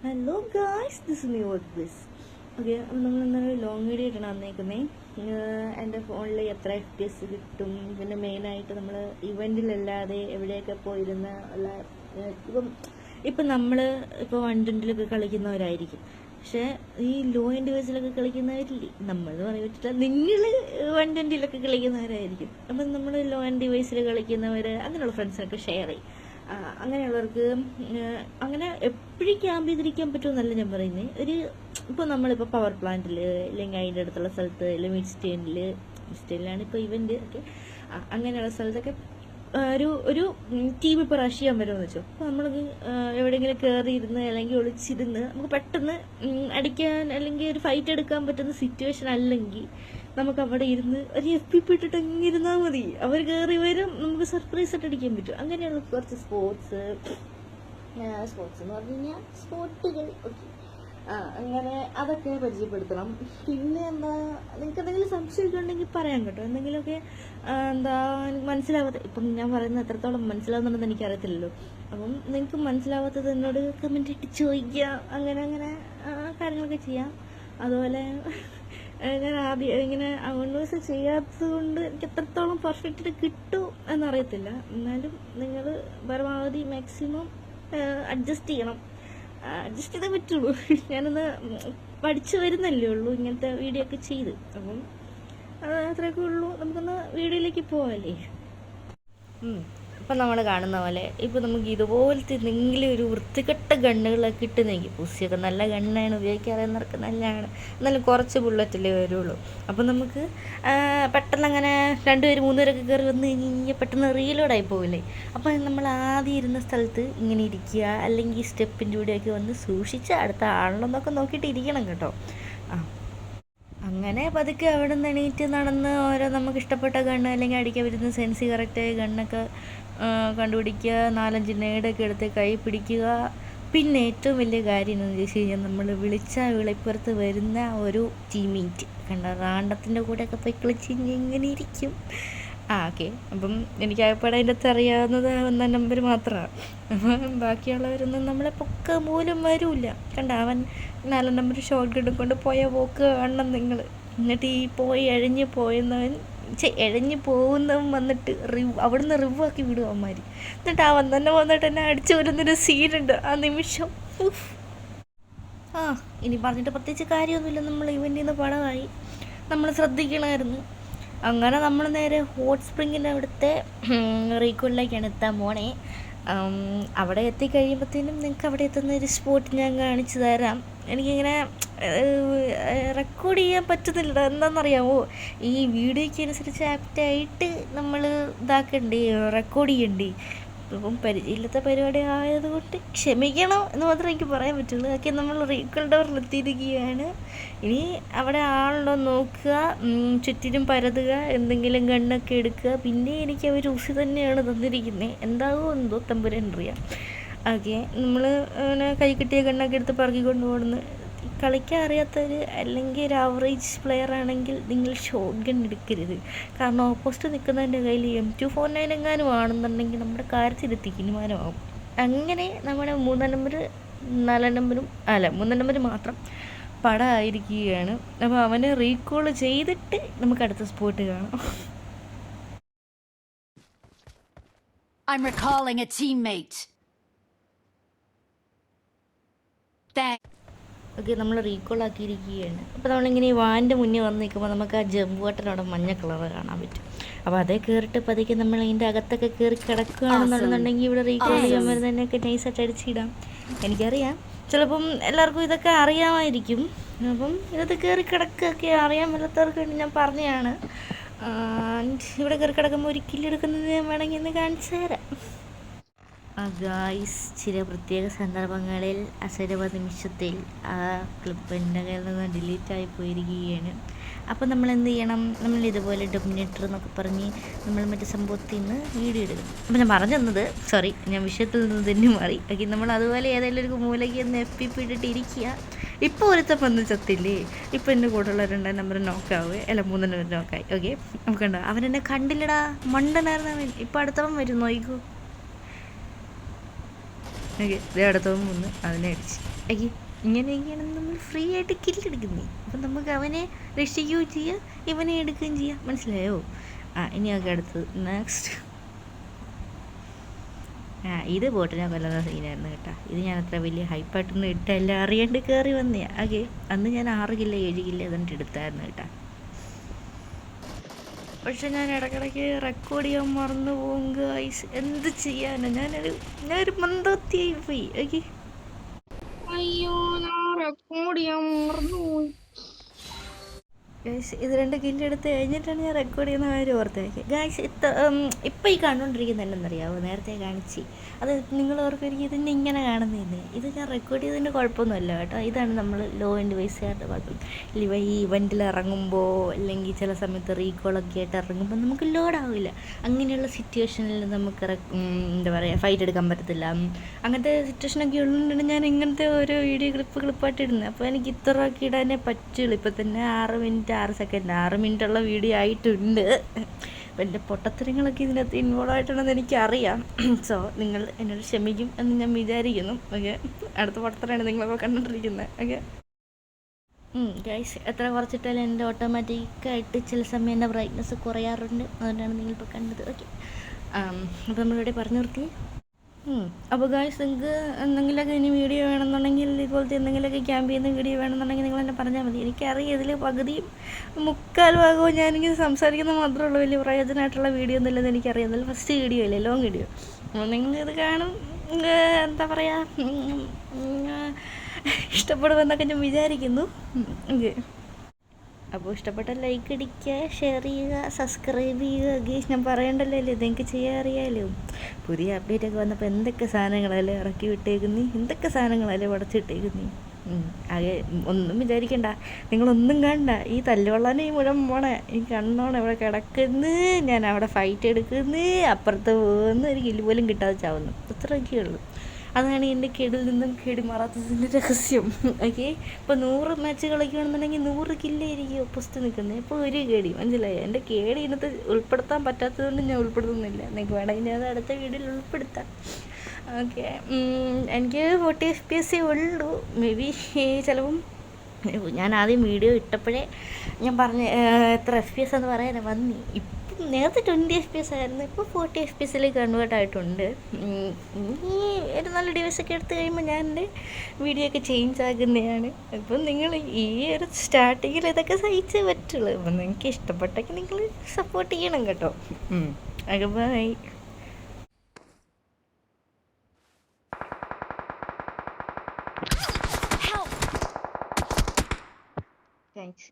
Hello guys, this me work this. Okay, അപ്പം നമ്മൾ ഇന്നലെ ലോങ് വീഡിയോ ഇട്ടാണ് വന്നേക്കുന്നത്. എൻ്റെ ഫോണിൽ എത്ര FPS കിട്ടും, പിന്നെ മെയിനായിട്ട് നമ്മൾ ഇവൻറ്റിലല്ലാതെ എവിടെയൊക്കെ പോയിരുന്ന ഉള്ള ഇപ്പം നമ്മൾ ഇപ്പോൾ 120 കളിക്കുന്നവരായിരിക്കും. പക്ഷേ ഈ ലോ എൻഡ് വേഴ്സിലൊക്കെ കളിക്കുന്നവരില്ലേ, നമ്മൾ പറയാൻ പറ്റില്ല, നിങ്ങൾ 120 കളിക്കുന്നവരായിരിക്കും. അപ്പം നമ്മൾ ലോ എൻഡ് ഡിവൈസിൽ കളിക്കുന്നവർ അങ്ങനെയുള്ള ഫ്രണ്ട്സിനൊക്കെ ഷെയർ ചെയ്യും. അങ്ങനെയുള്ളവർക്ക് അങ്ങനെ എപ്പോഴും ക്യാമ്പ് ചെയ്തിരിക്കാൻ പറ്റുമെന്നല്ല ഞാൻ പറയുന്നത്. ഇപ്പോൾ നമ്മളിപ്പോൾ പവർ പ്ലാന്റിൽ അല്ലെങ്കിൽ അതിൻ്റെ അടുത്തുള്ള സ്ഥലത്ത് അല്ലെങ്കിൽ മിഡ് സ്റ്റേനിലാണ് ഇപ്പോൾ ഇവൻ്റ് ഒക്കെ, അങ്ങനെയുള്ള സ്ഥലത്തൊക്കെ ഒരു ടീം ഇപ്പോൾ റഷ് ചെയ്യാൻ വരുമെന്ന് വെച്ചോ. അപ്പോൾ നമ്മൾ എവിടെയെങ്കിലും കയറിയിരുന്ന് അല്ലെങ്കിൽ ഒളിച്ചിരുന്ന് നമുക്ക് പെട്ടെന്ന് അടിക്കാൻ അല്ലെങ്കിൽ ഒരു ഫൈറ്റ് എടുക്കാൻ പറ്റുന്ന സിറ്റുവേഷൻ അല്ലെങ്കിൽ നമുക്ക് അവിടെ ഇരുന്ന് ഒരു FP ഇട്ടിട്ട് അങ്ങ് ഇരുന്നാൽ മതി. അവർ കയറി വരും, നമുക്ക് സർപ്രൈസ് ആയിട്ട് അടിക്കാൻ പറ്റും. അങ്ങനെയുള്ള കുറച്ച് സ്പോർട്സ് എന്ന് പറഞ്ഞു കഴിഞ്ഞാൽ സ്പോർട്ടുകൾ. ഓക്കെ, അങ്ങനെ അതൊക്കെ പരിചയപ്പെടുത്തണം. പിന്നെ എന്താ, നിങ്ങൾക്ക് എന്തെങ്കിലും സംശയമൊക്കെ ഉണ്ടെങ്കിൽ പറയാം കേട്ടോ. എന്തെങ്കിലുമൊക്കെ എന്താ മനസ്സിലാവാത്ത, ഇപ്പം ഞാൻ പറയുന്നത് എത്രത്തോളം മനസ്സിലാവുന്നുണ്ടെന്ന് എനിക്കറിയത്തില്ലല്ലോ. അപ്പം നിങ്ങൾക്ക് മനസ്സിലാവാത്തത് എന്നോട് കമൻറ്റ് ഇട്ട് ചോദിക്കുക. അങ്ങനെ കാര്യങ്ങളൊക്കെ ചെയ്യാം. അതുപോലെ ഞാൻ ആദ്യം ഇങ്ങനെ അവൺവേഴ്സ് ചെയ്യാത്തത് കൊണ്ട് എനിക്ക് എത്രത്തോളം പെർഫെക്റ്റ് കിട്ടും എന്നറിയത്തില്ല. എന്നാലും നിങ്ങൾ പരമാവധി മാക്സിമം അഡ്ജസ്റ്റ് ചെയ്തേ പറ്റുള്ളൂ. ഞാനൊന്ന് പഠിച്ചു വരുന്നല്ലേ ഉള്ളൂ ഇങ്ങനത്തെ വീഡിയോ ഒക്കെ ചെയ്ത്. അപ്പം അത്രയൊക്കെ ഉള്ളൂ. നമുക്കൊന്ന് വീഡിയോയിലേക്ക് പോവാല്ലേ. ഇപ്പം നമ്മൾ കാണുന്ന പോലെ ഇപ്പോൾ നമുക്ക് ഇതുപോലത്തെ എന്തെങ്കിലും ഒരു വൃത്തികെട്ട ഗണ്ണുകളൊക്കെ കിട്ടുന്നെങ്കിൽ, പുസിയൊക്കെ നല്ല ഗണ്ണാണ്, ഉപയോഗിക്കാറുന്നവർക്ക് നല്ലതാണ്, എന്നാലും കുറച്ച് ബുള്ളറ്റല്ലേ വരുള്ളൂ. അപ്പം നമുക്ക് പെട്ടെന്ന് അങ്ങനെ 2 പേര് 3 പേരൊക്കെ കയറി വന്ന് കഴിഞ്ഞാൽ പെട്ടെന്ന് റീലോഡായി പോവില്ലേ. അപ്പം നമ്മൾ ആദ്യം ഇരുന്ന സ്ഥലത്ത് ഇങ്ങനെ ഇരിക്കുക, അല്ലെങ്കിൽ സ്റ്റെപ്പിൻ്റെ കൂടെയൊക്കെ വന്ന് സൂക്ഷിച്ച് അടുത്ത ആളെന്നൊക്കെ നോക്കിയിട്ട് ഇരിക്കണം കേട്ടോ. അങ്ങനെ പതുക്കെ അവിടെ നിന്ന് എണീറ്റ് നടന്ന് ഓരോ നമുക്ക് ഇഷ്ടപ്പെട്ട ഗണ്ണ് അല്ലെങ്കിൽ അടിക്കാൻ വരുന്ന സെൻസി കറക്റ്റായ ഗണ്ണൊക്കെ കണ്ടുപിടിക്കുക, 4-5 നേടൊക്കെ എടുത്ത് കൈ പിടിക്കുക. പിന്നെ ഏറ്റവും വലിയ കാര്യം എന്താണെന്ന് ചോദിച്ചു കഴിഞ്ഞാൽ, നമ്മൾ വിളിപ്പുറത്ത് വരുന്ന ഒരു ടീമേറ്റ് റാണ്ടത്തിൻ്റെ കൂടെയൊക്കെ പോയി കളിച്ച് ഇങ്ങനെ ഇരിക്കും. ഓക്കെ, അപ്പം എനിക്ക് ആകപ്പാടെ അതിൻ്റെ അകത്ത് അറിയാവുന്നത് 1 നമ്പർ മാത്രമാണ്. അപ്പം ബാക്കിയുള്ളവരൊന്നും നമ്മളെ പൊക്ക പോലും വരില്ല. അവൻ 4 നമ്പർ ഷോട്ട് ഗൺ കൊണ്ട് പോയ പോക്ക് കാണണം നിങ്ങൾ. എന്നിട്ട് ഈ എഴഞ്ഞു പോകുന്നവൻ വന്നിട്ട് അവിടുന്ന് റിവാക്കി വിടും അവന്മാർ. എന്നിട്ട് അവൻ തന്നെ വന്നിട്ട് എന്നെ അടിച്ചു വരുന്നൊരു സീനുണ്ട്. ആ നിമിഷം ഇനി പറഞ്ഞിട്ട് പ്രത്യേകിച്ച് കാര്യമൊന്നുമില്ല. നമ്മൾ ഇവൻ്റിൽ നിന്ന് പടമായി, നമ്മൾ ശ്രദ്ധിക്കണമായിരുന്നു. അങ്ങനെ നമ്മൾ നേരെ ഹോട്ട് സ്പ്രിങ്ങിൻ്റെ അവിടുത്തെ റീക്കോളിലേക്കാണ് എത്താൻ പോണേ. അവിടെ എത്തിക്കഴിയുമ്പോഴത്തേനും നിങ്ങൾക്ക് അവിടെ എത്തുന്ന ഒരു സ്പോട്ട് ഞാൻ കാണിച്ചു തരാം. എനിക്കിങ്ങനെ റെക്കോർഡ് ചെയ്യാൻ പറ്റുന്നില്ല. എന്താണെന്നറിയാമോ, ഈ വീഡിയോയ്ക്ക് അനുസരിച്ച് ആപ്റ്റായിട്ട് നമ്മൾ റെക്കോർഡ് ചെയ്യണ്ടേ. ഇപ്പം പരിചയമില്ലാത്ത പരിപാടി ആയതുകൊണ്ട് ക്ഷമിക്കണം എന്ന് മാത്രമേ എനിക്ക് പറയാൻ പറ്റുള്ളൂ. അതൊക്കെ നമ്മൾ റീകോൾ ടവറിലെത്തിയിരിക്കുകയാണ്. ഇനി അവിടെ ആളുണ്ടോ നോക്കുക, ചുറ്റിനും പരതുക, എന്തെങ്കിലും ഗണ്ണൊക്കെ എടുക്കുക. പിന്നെ എനിക്ക് അവർ ഉസി തന്നെയാണ് തന്നിരിക്കുന്നത്. എന്താകുമോ എന്തോ തമ്പുരാൻ അറിയാം. ഓക്കെ, നമ്മൾ അങ്ങനെ കൈ കിട്ടിയ ഗണ്ണൊക്കെ എടുത്ത് പറക്കിക്കൊണ്ട് പോകുന്നു. കളിക്കാൻ അറിയാത്തവർ അല്ലെങ്കിൽ ഒരു ആവറേജ് പ്ലെയർ ആണെങ്കിൽ നിങ്ങൾ ഷോട്ട് ഗൺ എടുക്കരുത്. കാരണം ഓപ്പോസിറ്റ് നിൽക്കുന്നതിൻ്റെ കയ്യിൽ M249 എങ്ങാനും ആണെന്നുണ്ടെങ്കിൽ നമ്മുടെ കാര്യത്തിൽ തീരുമാനമാകും. അങ്ങനെ നമ്മുടെ 3 നമ്പർ 4 നമ്പറും 3 നമ്പർ മാത്രം പടമായിരിക്കുകയാണ്. അപ്പോൾ അവനെ റീകോൾ ചെയ്തിട്ട് നമുക്ക് അടുത്ത സ്പോട്ട് കാണാം. I'm recalling a teammate. Okay, നമ്മൾ റീകോൾ ആക്കിയിരിക്കുകയാണ്. അപ്പോൾ നമ്മളിങ്ങനെ ഈ വാൻ്റെ മുന്നിൽ വന്ന് നിൽക്കുമ്പോൾ നമുക്ക് ആ ജമ്പ് ബട്ടനവിടെ മഞ്ഞ കളർ കാണാൻ പറ്റും. അപ്പോൾ അതേ കയറിയിട്ട് പതുക്കെ നമ്മൾ അതിൻ്റെ അകത്തൊക്കെ കയറി കിടക്കുകയാണെന്നുണ്ടെങ്കിൽ ഇവിടെ റീകോൾ ചെയ്യാൻ വരുന്നതിനൊക്കെ നൈസായിട്ട് അടിച്ചിടാം. എനിക്കറിയാം ചിലപ്പം എല്ലാവർക്കും ഇതൊക്കെ അറിയാമായിരിക്കും. അപ്പം ഇതൊക്കെ കയറി കിടക്കുകയൊക്കെ അറിയാൻ മേലാത്തവർക്ക് വേണ്ടി ഞാൻ പറഞ്ഞതാണ്. ഇവിടെ കയറി കിടക്കുമ്പോൾ ഒരു കില്ലെടുക്കുന്നത് വേണമെങ്കിൽ ഇന്ന് കാണിച്ചു തരാം. ഗായ്സ്, ചില പ്രത്യേക സന്ദർഭങ്ങളിൽ അസരവ നിമിഷത്തിൽ ആ ക്ലിപ്പ് എൻ്റെ കയ്യിൽ നിന്ന് ഡിലീറ്റായി പോയിരിക്കുകയാണ്. അപ്പോൾ നമ്മൾ എന്ത് ചെയ്യണം, നമ്മൾ ഇതുപോലെ ഡൊമിനേറ്റർ എന്നൊക്കെ പറഞ്ഞ് നമ്മൾ മറ്റേ സംഭവത്തിൽ നിന്ന് വീഡിയോ എടുക്കും. അപ്പോൾ ഞാൻ പറഞ്ഞു തന്നത്, സോറി, ഞാൻ വിഷയത്തിൽ നിന്ന് തന്നെ മാറി. ഓക്കെ, നമ്മൾ അതുപോലെ ഏതെങ്കിലും ഒരു മൂലയ്ക്ക് ഒന്ന് FP ഇട്ടിട്ട് ഇരിക്കുക. ഇപ്പോൾ ഒരുത്തം വന്ന് ചത്തില്ലേ, ഇപ്പോൾ എൻ്റെ കൂടെയുള്ള 2 നമ്പർ നോക്കാവുക, 3 നമ്പർ നോക്കായി. ഓക്കെ, നമുക്കുണ്ടോ, അവനെന്നെ കണ്ടില്ലടാ, മണ്ടനായിരുന്നു അവൻ. ഇപ്പോൾ അടുത്തവൻ വരും, നോക്കൂ. ഓക്കെ ഇത് അടുത്തവൻ വന്ന് അവനെ അടിച്ച്. ഓക്കെ ഇങ്ങനെയൊക്കെയാണ് നമ്മൾ ഫ്രീ ആയിട്ട് കില്ലെടുക്കുന്നത്. അപ്പം നമുക്ക് അവനെ രക്ഷിക്കുകയും ചെയ്യാം, ഇവനെ എടുക്കുകയും ചെയ്യാം. മനസ്സിലായോ? ഇനി ഒക്കെ അടുത്തത് നെക്സ്റ്റ്. ഇത് ബോട്ടിനെ കൊല്ലുന്ന സീനായിരുന്നു കേട്ടോ. ഇത് ഞാൻ അത്ര വലിയ ഹൈപ്പായിട്ടൊന്നും ഇട്ടല്ല, അറിയാണ്ട് കയറി വന്നേ. ഓക്കെ അന്ന് ഞാൻ 6 കിലോ 7 കിലോ എന്നിട്ട് എടുത്തായിരുന്നു കേട്ടോ. പക്ഷെ ഞാൻ ഇടയ്ക്കിടയ്ക്ക് റെക്കോർഡ് ചെയ്യാൻ മറന്നു പോകും ഗൈസ്. എന്ത് ചെയ്യാനാണ്, ഞാനൊരു മന്ദത്തിയായി പോയി. ഓക്കെ അയ്യോ ഞാൻ റെക്കോർഡ് ചെയ്യാൻ മറന്നുപോയി. ഗൈസ് ഇത് 2 കില്ല് എടുത്ത് കഴിഞ്ഞിട്ടാണ് ഞാൻ റെക്കോർഡ് ചെയ്യുന്ന കാര്യം ഓർത്തേക്ക്. ഗൈസ് ഇപ്പം ഈ കണ്ടുകൊണ്ടിരിക്കുന്നത് എന്നറിയാമോ, നേരത്തെ കാണിച്ച് അത് നിങ്ങൾ ഓർക്കുമായിരിക്കും ഇതിൻ്റെ ഇങ്ങനെ കാണുന്നതന്നെ. ഇത് ഞാൻ റെക്കോർഡ് ചെയ്തതിൻ്റെ കുഴപ്പമൊന്നുമല്ല കേട്ടോ. ഇതാണ് നമ്മൾ ലോ എൻഡ് വയസ്സുകാരുടെ കുഴപ്പം. ഈ ഇവൻറ്റിൽ ഇറങ്ങുമ്പോൾ അല്ലെങ്കിൽ ചില സമയത്ത് റീകോളൊക്കെ ആയിട്ട് ഇറങ്ങുമ്പോൾ നമുക്ക് ലോഡാവില്ല. അങ്ങനെയുള്ള സിറ്റുവേഷനിൽ നമുക്ക് എന്താ പറയുക ഫൈറ്റ് എടുക്കാൻ പറ്റത്തില്ല. അങ്ങനത്തെ സിറ്റുവേഷനൊക്കെ ഉള്ളതുകൊണ്ടാണ് ഞാൻ ഇങ്ങനത്തെ ഓരോ വീഡിയോ ക്ലിപ്പായിട്ട് ഇടുന്നത്. അപ്പോൾ എനിക്ക് ഇത്രയൊക്കെ ഇടാനേ പറ്റുള്ളൂ. ഇപ്പം തന്നെ 6 മിനിറ്റ് 6 സെക്കൻഡ് 6 മിനിറ്റുള്ള വീഡിയോ ആയിട്ടുണ്ട്. അപ്പം എൻ്റെ പൊട്ടത്തരങ്ങളൊക്കെ ഇതിനകത്ത് ഇൻവോൾവ് ആയിട്ടുണ്ടെന്ന് എനിക്കറിയാം. സോ നിങ്ങൾ എന്നോട് ക്ഷമിക്കും എന്ന് ഞാൻ വിചാരിക്കുന്നു. ഓക്കെ അടുത്ത പൊട്ടത്തരാണ് നിങ്ങളൊക്കെ കണ്ടിട്ടിരിക്കുന്നത്. ഓക്കെ ഗൈസ് എത്ര കുറച്ചിട്ടാലും എൻ്റെ ഓട്ടോമാറ്റിക്കായിട്ട് ചില സമയം എൻ്റെ ബ്രൈറ്റ്നസ് കുറയാറുണ്ട്. അതുകൊണ്ടാണ് നിങ്ങളിപ്പോൾ കണ്ടത്. ഓക്കെ അപ്പോൾ നമ്മളിവിടെ പറഞ്ഞു നിർത്തി. അപ്പോൾ ഗായ്സ് നിങ്ങൾക്ക് എന്തെങ്കിലുമൊക്കെ ഇനി വീഡിയോ വേണമെന്നുണ്ടെങ്കിൽ ഇതുപോലത്തെ എന്തെങ്കിലുമൊക്കെ ക്യാമ്പ് ചെയ്യുന്ന വീഡിയോ വേണമെന്നുണ്ടെങ്കിൽ നിങ്ങൾ എന്നെ പറഞ്ഞാൽ മതി. എനിക്കറിയാം ഇതിൽ പകുതിയും 3/4 ഭാഗവും ഞാനിങ്ങനെ സംസാരിക്കുന്നത് മാത്രമേ ഉള്ളൂ. വലിയ പ്രയോജനമായിട്ടുള്ള വീഡിയോ ഒന്നുമില്ലെന്ന് എനിക്കറിയാം. എന്നാലും ഫസ്റ്റ് വീഡിയോ അല്ലേ, ലോങ് വീഡിയോ. നിങ്ങളിത് കാണും, എന്താ പറയുക, ഇഷ്ടപ്പെടുമെന്നൊക്കെ ഞാൻ വിചാരിക്കുന്നു. ഓക്കെ അപ്പോൾ ഇഷ്ടപ്പെട്ട ലൈക്ക് അടിക്കുക, ഷെയർ ചെയ്യുക, സബ്സ്ക്രൈബ് ചെയ്യുക. ഗേസ് ഞാൻ പറയണ്ടല്ലോ അല്ലേ, ഇതെനിക്ക് ചെയ്യാൻ അറിയാമല്ലോ. പുതിയ അപ്ഡേറ്റ് ഒക്കെ വന്നപ്പോൾ എന്തൊക്കെ സാധനങ്ങളല്ലേ ഇറക്കി വിട്ടേക്കുന്നീ, എന്തൊക്കെ സാധനങ്ങളല്ലേ ഉടച്ചിട്ടേക്കുന്നീ. ആകെ ഒന്നും വിചാരിക്കണ്ട, നിങ്ങളൊന്നും കണ്ട. ഈ തല്ലുകൊള്ളാനും ഈ മുഴം പോണേ, ഈ കണ്ണോണം ഇവിടെ കിടക്കുന്നു, ഞാൻ അവിടെ ഫൈറ്റ് എടുക്കുന്നു, അപ്പുറത്ത് പോകുന്നു, ഒരു കില്ല് പോലും കിട്ടാതെ ചാവുന്നു. അത്രയൊക്കെ ഉള്ളൂ. അതാണ് എൻ്റെ കേടിൽ നിന്നും കേടി മാറാത്തതിൻ്റെ രഹസ്യം. ഓക്കെ ഇപ്പോൾ 100 മാച്ച് കളിക്കുകയാണെന്നുണ്ടെങ്കിൽ 100 കില്ലായിരിക്കും ഒപ്പോസിറ്റ് നിൽക്കുന്നത്. ഇപ്പോൾ ഒരു കേടി മനസ്സിലായോ? എൻ്റെ കേടി ഇതിനകത്ത് ഉൾപ്പെടുത്താൻ പറ്റാത്തതുകൊണ്ട് ഞാൻ ഉൾപ്പെടുത്തുന്നില്ല. നിങ്ങൾക്ക് വേണമെങ്കിൽ അത് അടുത്ത വീഡിയോയിൽ ഉൾപ്പെടുത്താം. ഓക്കെ എനിക്ക് 40 FPS ഉള്ളൂ. മേ ബി ചിലപ്പം ഞാൻ ആദ്യം വീഡിയോ ഇട്ടപ്പോഴേ ഞാൻ പറഞ്ഞ എത്ര FPS എന്ന് പറയാൻ വന്നി. ഇപ്പം നേരത്തെ 20 FPS ആയിരുന്നു, ഇപ്പോൾ 40 FPS കൺവേർട്ട് ആയിട്ടുണ്ട്. ഈ ഒരു നല്ല ഡിവൈസൊക്കെ എടുത്തു കഴിയുമ്പോൾ ഞാൻ എൻ്റെ വീഡിയോ ഒക്കെ ചേഞ്ച് ആകുന്നതാണ്. അപ്പം നിങ്ങൾ ഈ ഒരു സ്റ്റാർട്ടിങ്ങിൽ ഇതൊക്കെ സഹിച്ചേ പറ്റുള്ളൂ. അപ്പം നിങ്ങൾക്ക് ഇഷ്ടപ്പെട്ടെങ്കിൽ നിങ്ങൾ സപ്പോർട്ട് ചെയ്യണം കേട്ടോ. Okay bye. Thanks.